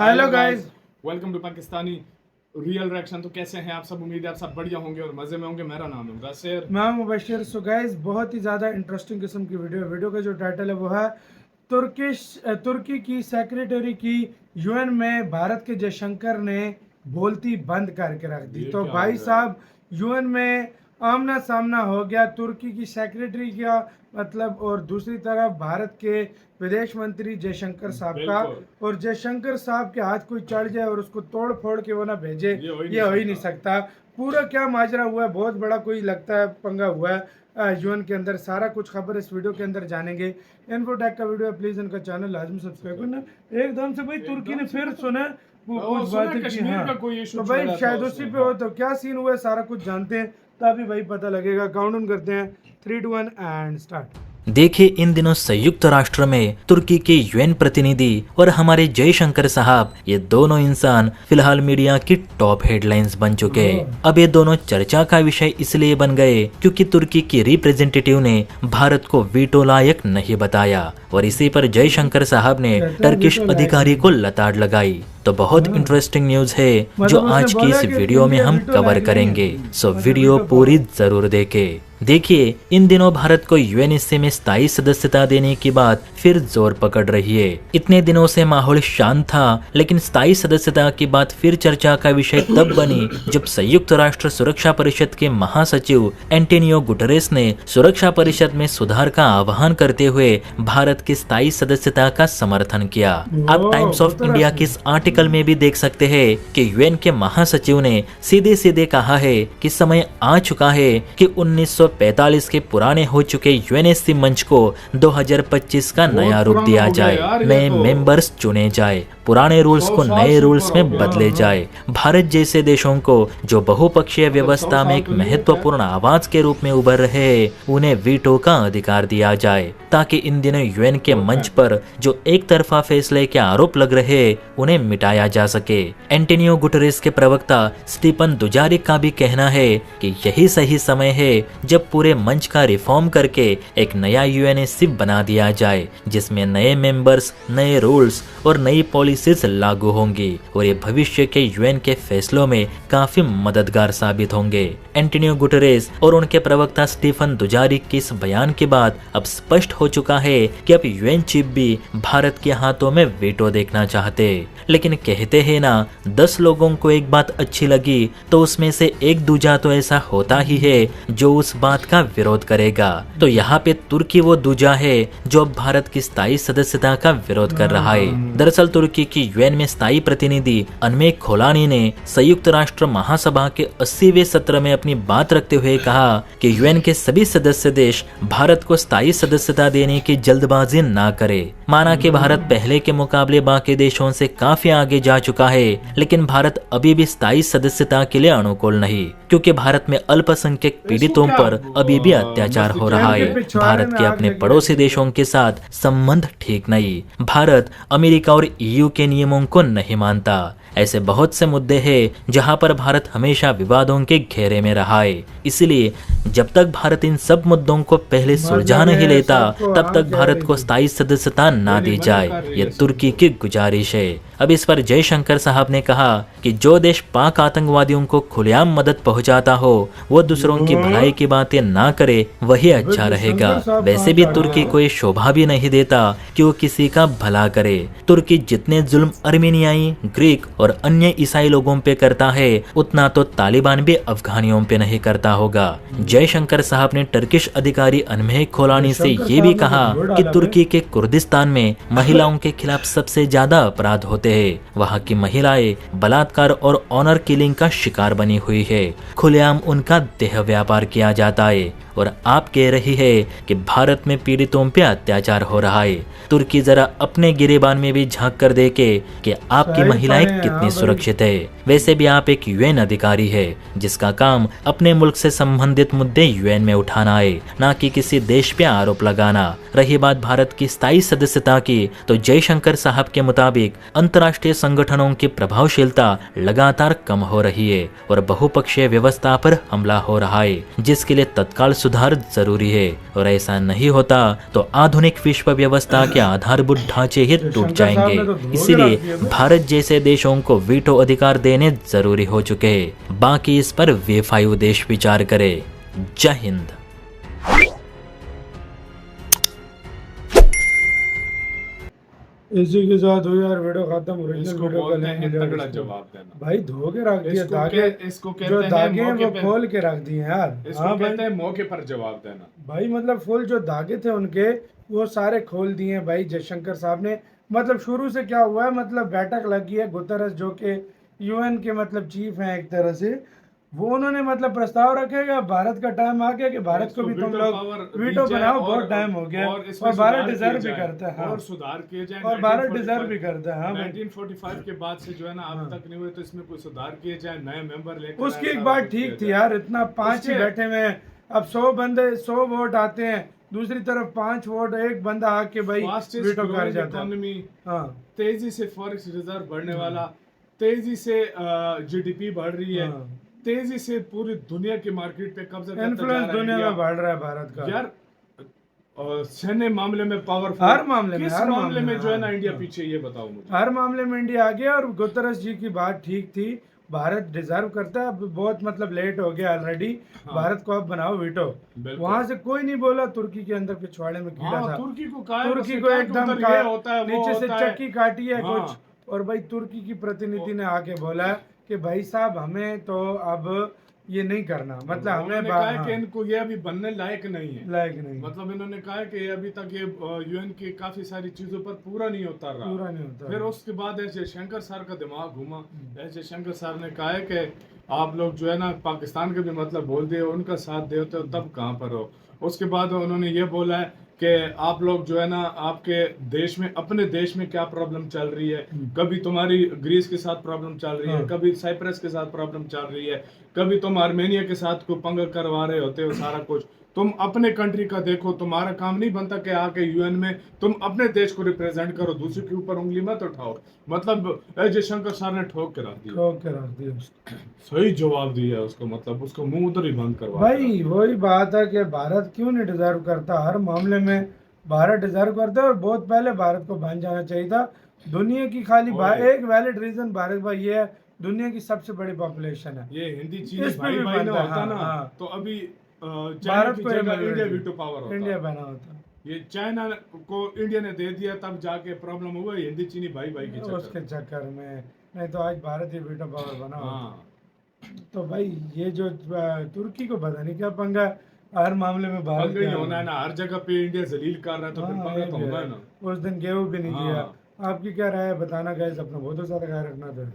Hello guys, welcome to Pakistani real reaction. तो कैसे हैं आप सब? उम्मीद है आप सब बढ़िया होंगे और मजे में होंगे। मेरा नाम है मुदस्सिर। मैं हूं मुबशिर। सो गाइस, बहुत ही ज़्यादा इंटरेस्टिंग किस्म की वीडियो का जो टाइटल है वो है तुर्की की सेक्रेटरी की यूएन में भारत के जयशंकर ने बोलती बंद करके रख दी। तो भाई साहब, यूएन में आमना सामना हो गया तुर्की की सेक्रेटरी का मतलब, और दूसरी तरफ भारत के विदेश मंत्री जयशंकर साहब का। और जयशंकर साहब के हाथ कोई चढ़ जाए और उसको तोड़ फोड़ के वो ना भेजे, ये हो ही नहीं सकता। पूरा क्या माजरा हुआ है, बहुत बड़ा कोई लगता है पंगा हुआ है यूएन के अंदर। सारा कुछ खबर इस वीडियो के अंदर जानेंगे। इन्फोटेक का वीडियो है, प्लीज इनका चैनल लाजमी सब्सक्राइब करना। एकदम से भाई तुर्की ने फिर सुना वो कुछ बातें की। हाँ, तो भाई शायद उसी पे हो, तो क्या सीन हुआ है सारा कुछ जानते हैं, तभी भाई पता लगेगा। काउंटडाउन करते हैं 3, 2, 1 एंड स्टार्ट। देखिए, इन दिनों संयुक्त राष्ट्र में तुर्की के यूएन प्रतिनिधि और हमारे जयशंकर साहब, ये दोनों इंसान फिलहाल मीडिया की टॉप हेडलाइंस बन चुके हैं। अब ये दोनों चर्चा का विषय इसलिए बन गए क्योंकि तुर्की की रिप्रेजेंटेटिव ने भारत को वीटो लायक नहीं बताया और इसी पर जयशंकर साहब ने टर्किश अधिकारी को लताड़ लगाई। तो बहुत इंटरेस्टिंग न्यूज है जो आज की इस वीडियो में हम कवर करेंगे, सो वीडियो पूरी जरूर देखें। देखिए, इन दिनों भारत को यूएनएससी में स्थायी सदस्यता देने की बात फिर जोर पकड़ रही है। इतने दिनों से माहौल शांत था, लेकिन स्थायी सदस्यता की बात फिर चर्चा का विषय तब बनी जब संयुक्त राष्ट्र सुरक्षा परिषद के महासचिव एंटोनियो गुटेरेस ने सुरक्षा परिषद में सुधार का आह्वान करते हुए भारत की स्थायी सदस्यता का समर्थन किया। आप टाइम्स ऑफ इंडिया के इस आर्टिकल में भी देख सकते हैं कि यूएन के महासचिव ने सीधे सीधे कहा है कि समय आ चुका है कि 1945 के पुराने हो चुके यूएनएससी मंच को 2025 का नया रूप दिया जाए, नए मेंबर्स चुने जाए, पुराने रूल्स को नए रूल्स में बदले जाए। भारत जैसे देशों को जो बहुपक्षीय व्यवस्था में एक महत्वपूर्ण आवाज के रूप में उभर रहे हैं, उन्हें वीटो का अधिकार दिया जाए ताकि इन दिनों यूएन के मंच पर जो एक तरफा फैसले के आरोप लग रहे हैं, उन्हें मिटाया जा सके। एंटोनियो गुटेरेस के प्रवक्ता स्टीफन दुजारिक का भी कहना है कि यही सही समय है जब पूरे मंच का रिफॉर्म करके एक नया यूएनएससी बना दिया जाए जिसमें नए मेंबर्स, नए रूल्स और नई पॉलिसीज लागू होंगी और ये भविष्य के यूएन के फैसलों में काफी मददगार साबित होंगे। एंटोनियो गुटेरेस और उनके प्रवक्ता स्टीफन दुजारिक के इस बयान के बाद अब स्पष्ट हो चुका है कि अब यूएन चीफ भी भारत के हाथों में वीटो देखना चाहते। लेकिन कहते हैं ना, 10 लोगों को एक बात अच्छी लगी तो उसमें से एक दूजा तो ऐसा होता ही है जो उस बात का विरोध करेगा। तो यहाँ पे तुर्की वो दूजा है जो अब भारत की स्थायी सदस्यता का विरोध कर रहा है। दरअसल तुर्की की यूएन में स्थायी प्रतिनिधि अनमेक खोलानी ने संयुक्त राष्ट्र महासभा के 80वें सत्र में अपनी बात रखते हुए कहा कि यूएन के सभी सदस्य देश भारत को स्थायी सदस्यता देने की जल्दबाजी ना करे। माना कि भारत पहले के मुकाबले बाकी देशों से काफी आगे जा चुका है, लेकिन भारत अभी भी स्थायी सदस्यता के लिए अनुकूल नहीं, क्योंकि भारत में अल्पसंख्यक पीड़ितों पर अभी भी अत्याचार हो रहा है। भारत के अपने पड़ोसी देशों के साथ संबंध ठीक नहीं। भारत अमेरिका और ईयू के नियमों को नहीं मानता। ऐसे बहुत से मुद्दे हैं जहां पर भारत हमेशा विवादों के घेरे में रहा है। इसलिए जब तक भारत इन सब मुद्दों को पहले सुलझा नहीं लेता, तब तक भारत को स्थायी सदस्यता ना दी जाए, ये तुर्की की गुजारिश है। अब इस पर जयशंकर साहब ने कहा कि जो देश पाक आतंकवादियों को खुलेआम मदद पहुंचाता हो वो दूसरों की भलाई की बातें ना करे, वही अच्छा रहेगा। वैसे भी तुर्की को ये शोभा भी नहीं देता कि वो किसी का भला करे। तुर्की जितने जुल्म अर्मेनियाई, ग्रीक और अन्य ईसाई लोगों पे करता है, उतना तो तालिबान भी अफगानियों पे नहीं करता होगा। जयशंकर साहब ने टर्किश अधिकारी अनमेक खोलानी से ये भी कहा कि तुर्की के कुर्दिस्तान में महिलाओं के खिलाफ सबसे ज्यादा अपराध होते हैं। वहाँ की महिलाएं बलात्कार और ऑनर किलिंग का शिकार बनी हुई है। खुलेआम उनका देह व्यापार किया जाता है और आप कह रही है कि भारत में पीड़ितों पे अत्याचार हो रहा है। तुर्की जरा अपने गिरेबान में भी झांक कर देखे कि आपकी महिलाएं कितनी सुरक्षित है। वैसे भी आप एक यूएन अधिकारी है जिसका काम अपने मुल्क से संबंधित मुद्दे यूएन में उठाना है, ना कि किसी देश पे आरोप लगाना। रही बात भारत की स्थायी सदस्यता की, तो जयशंकर साहब के मुताबिक अंतर्राष्ट्रीय संगठनों की प्रभावशीलता लगातार कम हो रही है और बहुपक्षीय व्यवस्था पर हमला हो रहा है, जिसके लिए तत्काल सुधार जरूरी है, और ऐसा नहीं होता तो आधुनिक विश्व व्यवस्था के आधारभूत ढांचे ही टूट शंकर साहब ने जाएंगे। तो धो के इसीलिए रख दिया भाई। भारत जैसे देशों को वीटो अधिकार देने जरूरी हो चुके हैं। बाकी इस पर वे5 देश विचार करे। जय हिंद। इसी के साथ हो यार वीडियो खत्म। ओरिजिनल इसको वीडियो का बोलते लिंक हैं मिलेगा तगड़ा इसको। जवाब देना। भाई धो के रख दिया इसको धागे, इसको जो कहते हैं धागे हैं मौके वो पे, खोल के रख दिए यार। इसको हाँ कहते भाई, हैं मौके पर जवाब देना। भाई मतलब फुल जो धागे थे उनके वो सारे खोल दिए हैं भाई जयशंकर साहब ने। मतलब शुरू से क्या हुआ है, मतलब बैठक लगी है गुतरस जो कि यूएन के मतलब चीफ हैं एक तरह से, वो उन्होंने मतलब प्रस्ताव रखेगा। भारत का टाइम आ गया कि भारत को भी तुम लोग वीटो बनाओ, बहुत टाइम हो गया और भारत डिजर्व भी करता है। हाँ, और सुधार किए जाए और भारत डिजर्व भी करता है। हाँ भाई, 1945 के बाद से जो है ना अब तक नहीं हुए, तो इसमें कोई सुधार किए जाए, नए मेंबर लेकर उसकी आए, एक सारा बात कुछ ठीक किया थी जाए। यार, इतना 5 ही उसके- बैठे हुए हैं, अब 100 बंदे 100 वोट आते हैं, दूसरी तरफ 5 वोट, एक बंदा आके भाई फास्टेस्ट वीटो कर ग्रोइंग जाता है। इकोनॉमी, हाँ, तेजी से फॉरेक्स रिजर्व बढ़ने वाला, तेजी से जीडीपी बढ़ रही है, हाँ। तेजी से पूरी दुनिया की मार्केट पे कब्जा करता जा इन्फ्लुएंस रहा है दुनिया इंडिया। में बढ़ रहा है भारत का। यार सैन्य मामले में पावरफुल, हर मामले में, किस हर मामले मामले में में, जो है ना हाँ, इंडिया हाँ। पीछे, ये बताओ मुझे। हर मामले में इंडिया आ गया। और गुतरस जी की बात ठीक थी, भारत डिजर्व करता है। अब बहुत मतलब लेट हो गया ऑलरेडी। हाँ। भारत को अब बनाओ वीटो। बिल्कुल। वहां से कोई नहीं बोला, तुर्की के अंदर पिछवाड़े में कीड़ा हाँ, था। तुर्की को कहा है, तुर्की उसने को कहा कि एकदम उधर ये होता है, वो नीचे से होता है। चक्की काटी है हाँ। कुछ, और भाई तुर्की की प्रतिनिधि ने आके बोला कि भाई साहब हमें तो अब ये नहीं करना, मतलब हमें उन्होंने कहा है हाँ, कि इनको ये अभी बनने लायक नहीं है। लायक नहीं, मतलब इन्होंने कहा है कि ये अभी तक ये यूएन की काफी सारी चीजों पर पूरा नहीं उतर रहा। पूरा नहीं होता। फिर उसके बाद ऐसे शंकर सर का दिमाग घूमा, ऐसे शंकर सर ने कहा है कि आप लोग जो है ना पाकिस्तान के भी मतलब बोल दिए, उनका साथ देते हो तब कहाँ पर हो। उसके बाद उन्होंने ये बोला है कि आप लोग जो है ना आपके देश में, अपने देश में क्या प्रॉब्लम चल रही है, कभी तुम्हारी ग्रीस के साथ प्रॉब्लम चल रही है, हाँ। कभी साइप्रस के साथ प्रॉब्लम चल रही है, कभी तुम आर्मेनिया के साथ को पंगा करवा रहे होते हो, सारा कुछ तुम अपने कंट्री का देखो। तुम्हारा काम नहीं बनता कि आके यूएन में तुम अपने देश को रिप्रेजेंट करो, दूसरे के ऊपर उंगली मत उठाओ। मतलब जयशंकर सर ने ठोक के रख दिया, ठोक के रख दिया उसको। सही जवाब दिया है उसको, मतलब उसको मुंह उधर ही बंद करवा भाई वही बात है कि भारत क्यों नहीं डिजर्व करता, हर मामले में भारत डिजर्व करता है। और बहुत पहले भारत को बन जाना चाहिए था। दुनिया की खाली एक वैलिड रीजन भारत भाई ये है, दुनिया की सबसे बड़ी पॉपुलेशन है। ये हिंदी चीनी इस पे भाई भी भाई ना बनता है, होता ना, हाँ। तो अभी चाइना भारत की को ये जगह मिल इंडिया रही थी। वीटो पावर होता। इंडिया बना होता, ये चाइना को इंडिया ने दे दिया, तब जाके प्रॉब्लम हुआ हिंदी चीनी भाई भाई के उसके चक्कर। चक्कर में, नहीं तो आज भारत ही वीटो पावर बना होता। हाँ, तो भाई ये जो तुर्की को पता नहीं क्या पंगा है, हर मामले में भारत पंगा ही क्या होना है ना, हर जगह पे इंडिया जलील कर रहा है, तो फिर हाँ, पंगा ये तो भी होना है। है ना। उस दिन गेहूं भी नहीं हाँ। दिया। आपकी क्या राय है बताना गाइस, अपना बहुत ज्यादा ख्याल रखना था।